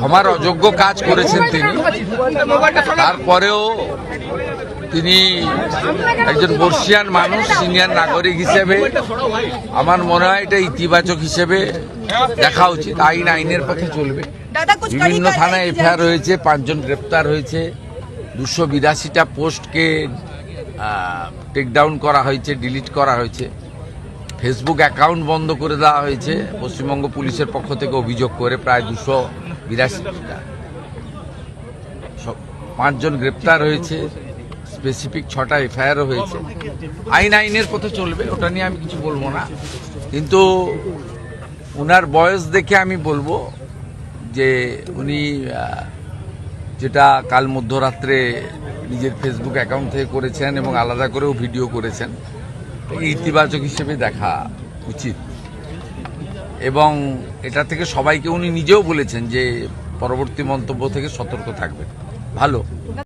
ক্ষমার অযোগ্য কাজ করেছেন তিনি, তারপরেও তিনি একজন বর্ষিয়ান মানুষ, সিনিয়র নাগরিক হিসেবে আমার মনে হয় এটা ইতিবাচক হিসেবে দেখা উচিত। আইনের পথে চলবে। বিভিন্ন থানায় এফআইআর হয়েছে, 5 জন গ্রেপ্তার হয়েছে, 282টা পোস্টকে টেকডাউন করা হয়েছে, ডিলিট করা হয়েছে, ফেসবুক অ্যাকাউন্ট বন্ধ করে দেওয়া হয়েছে পশ্চিমবঙ্গ পুলিশের পক্ষ থেকে অভিযোগ করে প্রায় 282টা। 5 জন গ্রেপ্তার হয়েছে, স্পেসিফিক 6টা এফআইআরও হয়েছে। আইনের পথে চলবে, ওটা নিয়ে আমি কিছু বলবো না। কিন্তু ওনার বয়স দেখে আমি বলবো যে উনি যেটা কাল মধ্যরাত্রে নিজের ফেসবুক অ্যাকাউন্ট থেকে করেছেন এবং আলাদা করেও ভিডিও করেছেন, ইতিবাচক হিসেবে দেখা উচিত। এবং এটা থেকে সবাইকে উনি নিজেও বলেছেন যে পরবর্তী মন্তব্য থেকে সতর্ক থাকবেন। ভালো।